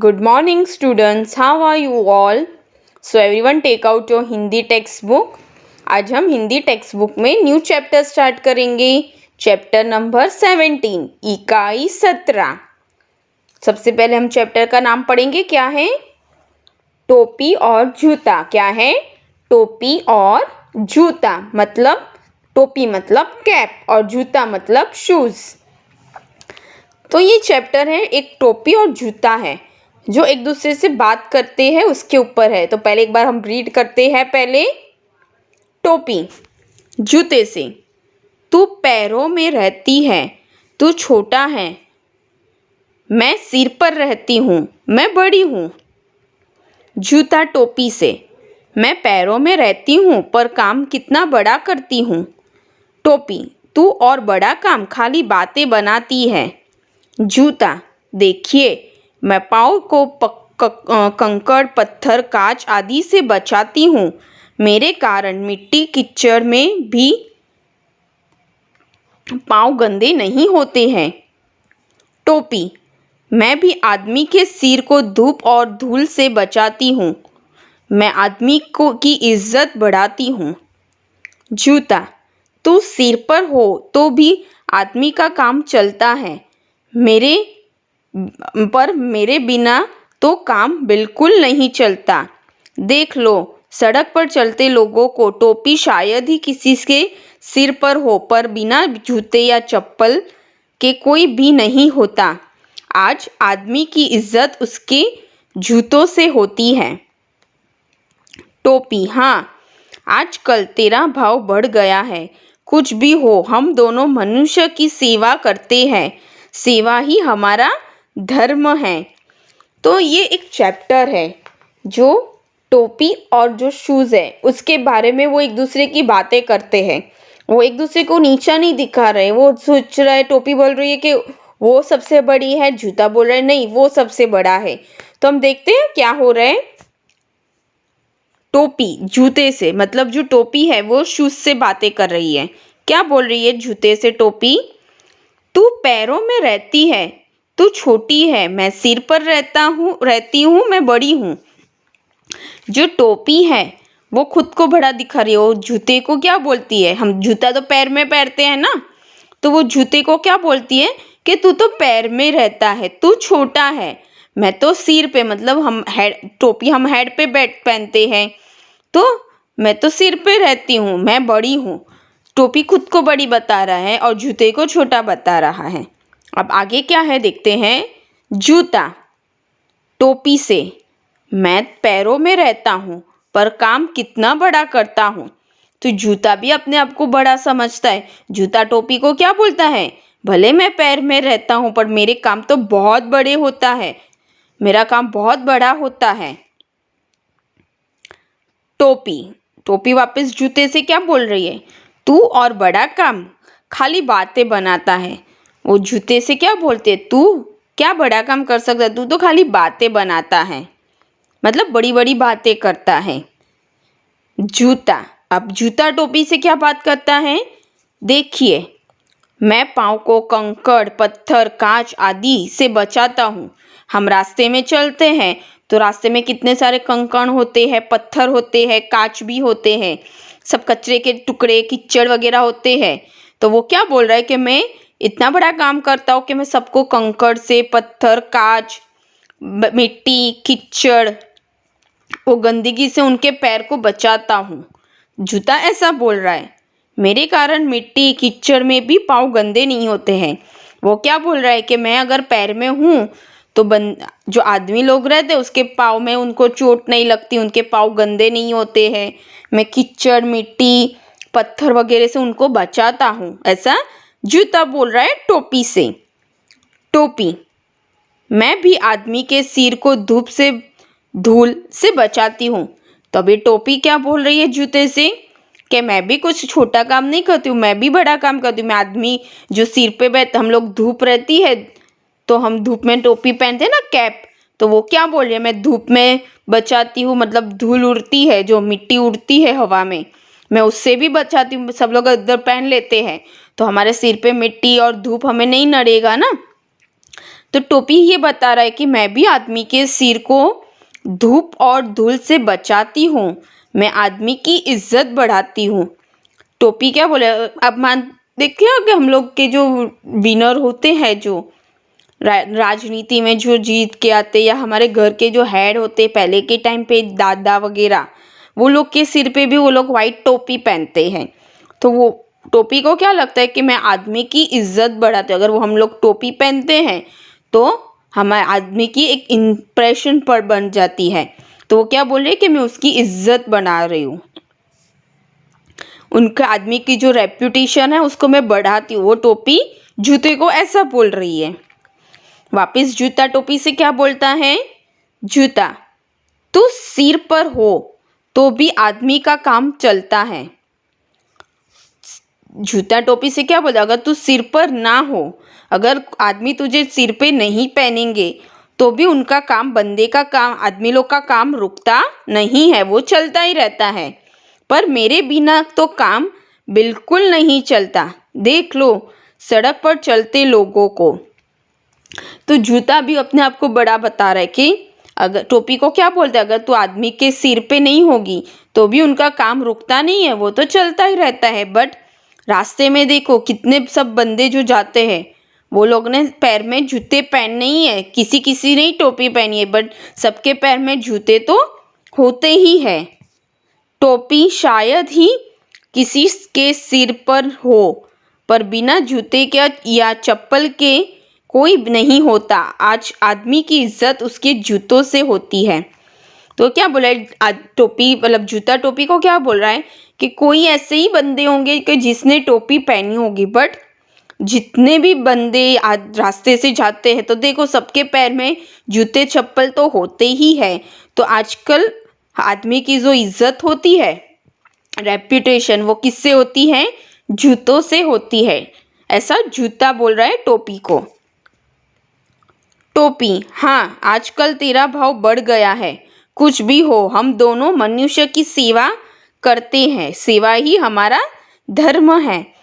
Good morning, students. How are you all? So everyone take out your Hindi text book. आज हम Hindi text book में new chapter start करेंगे. Chapter number 17, इकाई 17. सबसे पहले हम चैप्टर का नाम पढ़ेंगे. क्या है? टोपी और जूता. क्या है? टोपी और जूता. मतलब टोपी मतलब कैप और जूता मतलब शूज़. तो ये चैप्टर है, एक टोपी और जूता है जो एक दूसरे से बात करते हैं, उसके ऊपर है. तो पहले एक बार हम रीड करते हैं. पहले टोपी. जूते से. तू पैरों में रहती है, तू छोटा है, मैं सिर पर रहती हूँ, मैं बड़ी हूँ. जूता टोपी से. मैं पैरों में रहती हूँ पर काम कितना बड़ा करती हूँ. टोपी. तू और बड़ा काम खाली बातें बनाती है. जूता. देखिए, मैं पाँव को कंकड़, पत्थर, कांच आदि से बचाती हूँ. मेरे कारण मिट्टी कीचड़ में भी पाँव गंदे नहीं होते हैं. टोपी. मैं भी आदमी के सिर को धूप और धूल से बचाती हूँ. मैं आदमी की इज्जत बढ़ाती हूँ. जूता. तू सिर पर हो तो भी आदमी का काम चलता है, मेरे बिना तो काम बिल्कुल नहीं चलता. देख लो, सड़क पर चलते लोगों को टोपी शायद ही किसी के सिर पर हो, पर बिना जूते या चप्पल के कोई भी नहीं होता. आज आदमी की इज्जत उसके जूतों से होती है. टोपी. हाँ, आजकल तेरा भाव बढ़ गया है. कुछ भी हो, हम दोनों मनुष्य की सेवा करते हैं. सेवा ही हमारा धर्म है. तो ये एक चैप्टर है जो टोपी और जो शूज़ है उसके बारे में वो एक दूसरे की बातें करते हैं. वो एक दूसरे को नीचा नहीं दिखा रहे. वो सोच रहा है, टोपी बोल रही है कि वो सबसे बड़ी है, जूता बोल रहा है नहीं वो सबसे बड़ा है. तो हम देखते हैं क्या हो रहा है. टोपी जूते से, मतलब जो टोपी है वो शूज से बातें कर रही है. क्या बोल रही है जूते से टोपी? तू पैरों में रहती है, तू छोटी है, मैं सिर पर रहती हूँ, मैं बड़ी हूँ. जो टोपी है वो खुद को बड़ा दिखा रही है. वो जूते को क्या बोलती है? हम जूता तो पैर में पहनते हैं ना, तो वो जूते को क्या बोलती है कि तू तो पैर में रहता है, तू छोटा है, मैं तो सिर पे, मतलब हम टोपी हम हेड पे पहनते हैं, तो मैं तो सिर पे रहती हूँ, मैं बड़ी हूँ. टोपी खुद को बड़ी बता रहा है और जूते को छोटा बता रहा है. अब आगे क्या है देखते हैं. जूता. टोपी से. मैं पैरों में रहता हूँ पर काम कितना बड़ा करता हूँ. तो जूता भी अपने आप को बड़ा समझता है. जूता टोपी को क्या बोलता है? भले मैं पैर में रहता हूँ पर मेरे काम तो बहुत बड़े होता है, मेरा काम बहुत बड़ा होता है. टोपी. टोपी वापस जूते से क्या बोल रही है? तू और बड़ा काम खाली बातें बनाता है. वो जूते से क्या बोलते हैं? तू क्या बड़ा काम कर सकता है, तू तो खाली बातें बनाता है, मतलब बड़ी बड़ी बातें करता है. जूता. अब जूता टोपी से क्या बात करता है? देखिए, मैं पाँव को कंकड़, पत्थर, कांच आदि से बचाता हूँ. हम रास्ते में चलते हैं तो रास्ते में कितने सारे कंकड़ होते हैं, पत्थर होते हैं, कांच भी होते हैं, सब कचरे के टुकड़े, कीचड़ वगैरह होते हैं. तो वो क्या बोल रहा है कि मैं इतना बड़ा काम करता हूँ कि मैं सबको कंकड़ से, पत्थर, कांच, मिट्टी, कीचड़, वो गंदगी से उनके पैर को बचाता हूँ. जूता ऐसा बोल रहा है, मेरे कारण मिट्टी कीचड़ में भी पाँव गंदे नहीं होते हैं. वो क्या बोल रहा है कि मैं अगर पैर में हूँ तो जो आदमी लोग रहते हैं उसके पाँव में उनको चोट नहीं लगती, उनके पाँव गंदे नहीं होते हैं, मैं कीचड़, मिट्टी, पत्थर वगैरह से उनको बचाता हूँ. ऐसा जूता बोल रहा है टोपी से. टोपी. मैं भी आदमी के सिर को धूल से बचाती हूँ. तभी टोपी क्या बोल रही है जूते से कि मैं भी कुछ छोटा काम नहीं करती हूँ, मैं भी बड़ा काम करती हूँ. मैं आदमी जो सिर पे हम लोग धूप रहती है तो हम धूप में टोपी पहनते हैं ना, कैप, तो वो क्या बोल रही है? मैं धूप में बचाती हूँ, मतलब धूल उड़ती है, जो मिट्टी उड़ती है हवा में, मैं उससे भी बचाती हूँ. सब लोग इधर पहन लेते हैं तो हमारे सिर पे मिट्टी और धूप हमें नहीं नड़ेगा ना. तो टोपी ये बता रहा है कि मैं भी आदमी के सिर को धूप और धूल से बचाती हूँ, मैं आदमी की इज्जत बढ़ाती हूँ। टोपी क्या बोले, अब मान देखिए कि हम लोग के जो विनर होते हैं, जो राजनीति में जो जीत के आते, या हमारे घर के जो हेड होते पहले के टाइम पे दादा वगैरह, वो लोग के सिर पे भी वो लोग वाइट टोपी पहनते हैं। तो वो टोपी को क्या लगता है कि मैं आदमी की इज्जत बढ़ाते हूँ। अगर वो हम लोग टोपी पहनते हैं तो हमारे आदमी की एक इम्प्रेशन पर बन जाती है। तो वो क्या बोल रहे हैं कि मैं उसकी इज्जत बना रही हूँ, उनका आदमी की जो रेप्यूटेशन है उसको मैं बढ़ाती हूँ। वो टोपी जूते को ऐसा बोल रही है। वापस जूता टोपी से क्या बोलता है, जूता तू सिर पर हो तो भी आदमी का काम चलता है। जूता टोपी से क्या बोलता, अगर तू सिर पर ना हो, अगर आदमी तुझे सिर पे नहीं पहनेंगे तो भी उनका काम, बंदे का काम, आदमी लोग का काम रुकता नहीं है, वो चलता ही रहता है। पर मेरे बिना तो काम बिल्कुल नहीं चलता, देख लो सड़क पर चलते लोगों को। तो जूता भी अपने आप को बड़ा बता रहा है कि अगर टोपी को क्या बोलते हैं, अगर तू आदमी के सिर पे नहीं होगी तो भी उनका काम रुकता नहीं है, वो तो चलता ही रहता है। बट रास्ते में देखो कितने सब बंदे जो जाते हैं, वो लोग ने पैर में जूते पहनने ही है, किसी किसी ने ही टोपी पहनी है, बट सबके पैर में जूते तो होते ही है। टोपी शायद ही किसी के सिर पर हो, पर बिना जूते के या चप्पल के कोई नहीं होता। आज आदमी की इज्जत उसके जूतों से होती है। तो क्या बोला है टोपी, मतलब जूता टोपी को क्या बोल रहा है कि कोई ऐसे ही बंदे होंगे कि जिसने टोपी पहनी होगी, बट जितने भी बंदे रास्ते से जाते हैं तो देखो सबके पैर में जूते चप्पल तो होते ही है। तो आजकल आदमी की जो इज्जत होती है, रेप्यूटेशन, वो किससे होती है, जूतों से होती है। ऐसा जूता बोल रहा है टोपी को। टोपी, हाँ आजकल तेरा भाव बढ़ गया है, कुछ भी हो हम दोनों मनुष्य की सेवा करते हैं, सेवा ही हमारा धर्म है।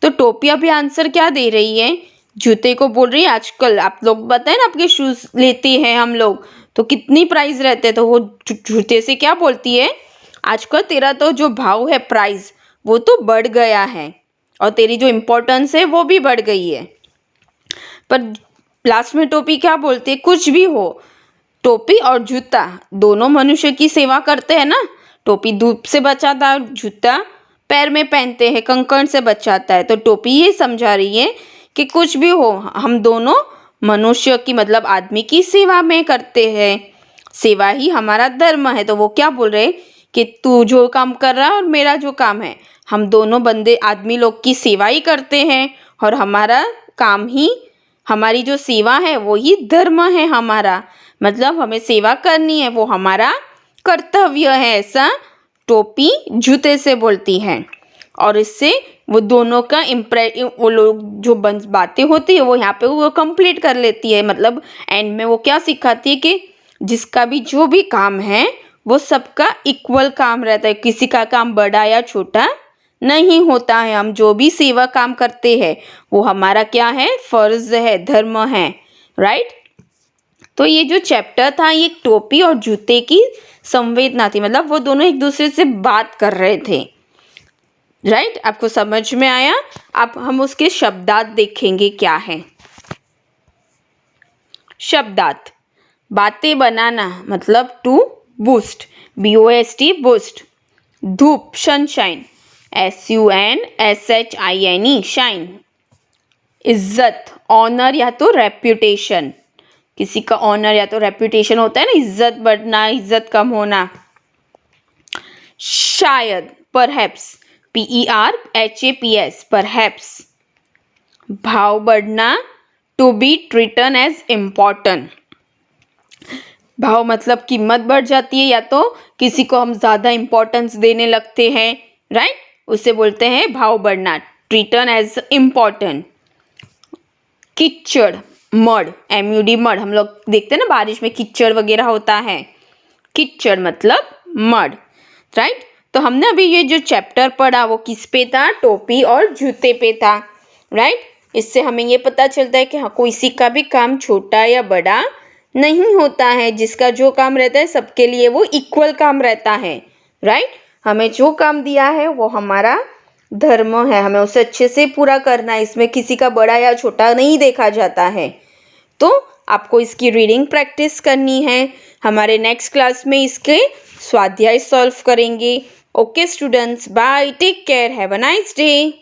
तो टोपी अभी आंसर क्या दे रही है, जूते को बोल रही है आजकल आप लोग बताए ना, आपके शूज़ लेते हैं हम लोग तो कितनी प्राइस रहते हैं, तो वो जूते से क्या बोलती है, आजकल तेरा तो जो भाव है, प्राइस, वो तो बढ़ गया है और तेरी जो इम्पोर्टेंस है वो भी बढ़ गई है। पर लास्ट में टोपी क्या बोलती है, कुछ भी हो, टोपी और जूता दोनों मनुष्य की सेवा करते हैं ना। टोपी धूप से बचाता है, जूता पैर में पहनते हैं, कंकड़ से बचाता है। तो टोपी ये समझा रही है कि कुछ भी हो हम दोनों मनुष्य की, मतलब आदमी की सेवा में करते हैं, सेवा ही हमारा धर्म है। तो वो क्या बोल रहे कि तू जो काम कर रहा है और मेरा जो काम है, हम दोनों बंदे आदमी लोग की सेवा ही करते हैं और हमारा काम ही, हमारी जो सेवा है वो ही धर्म है हमारा, मतलब हमें सेवा करनी है, वो हमारा कर्तव्य है। ऐसा टोपी जूते से बोलती है और इससे वो दोनों का वो लोग जो बातें होती है वो यहाँ पे वो कंप्लीट कर लेती है। मतलब एंड में वो क्या सिखाती है कि जिसका भी जो भी काम है वो सबका इक्वल काम रहता है, किसी का काम बड़ा या छोटा नहीं होता है। हम जो भी सेवा काम करते हैं वो हमारा क्या है, फर्ज है, धर्म है, राइट। तो ये जो चैप्टर था ये टोपी और जूते की संवेदना थी, मतलब वो दोनों एक दूसरे से बात कर रहे थे, राइट। आपको समझ में आया। अब हम उसके शब्दार्थ देखेंगे क्या है। शब्दार्थ, बातें बनाना मतलब टू बूस्ट, BOST बूस्ट। धूप, सनशाइन, SUNSHINE शाइन। इज्जत, ऑनर या तो रेप्यूटेशन, किसी का ऑनर या तो रेप्यूटेशन होता है ना, इज्जत बढ़ना, इज्जत कम होना। शायद, परहैप्स, PERHAPS, परहैप्स। भाव बढ़ना, टू बी ट्रीटन एज इम्पॉर्टेंट। भाव मतलब कीमत बढ़ जाती है या तो किसी को हम ज़्यादा इम्पोर्टेंस देने लगते हैं, राइट, उसे बोलते हैं भाव बढ़ना, ट्रीटन एज इम्पॉर्टेंट। कीचड़, मड, MUD मड, हम लोग देखते हैं ना बारिश में कीचड़ वगैरह होता है, कीचड़ मतलब मड, राइट। तो हमने अभी ये जो चैप्टर पढ़ा वो किस पे था, टोपी और जूते पे था, राइट। इससे हमें ये पता चलता है कि हाँ, किसी का भी काम छोटा या बड़ा नहीं होता है। जिसका जो काम रहता है सबके लिए वो इक्वल काम रहता है, राइट। हमें जो काम दिया है वो हमारा धर्म है, हमें उसे अच्छे से पूरा करना है। इसमें किसी का बड़ा या छोटा नहीं देखा जाता है। तो आपको इसकी रीडिंग प्रैक्टिस करनी है। हमारे नेक्स्ट क्लास में इसके स्वाध्याय सॉल्व करेंगे। Okay students, bye, take care, have a nice day.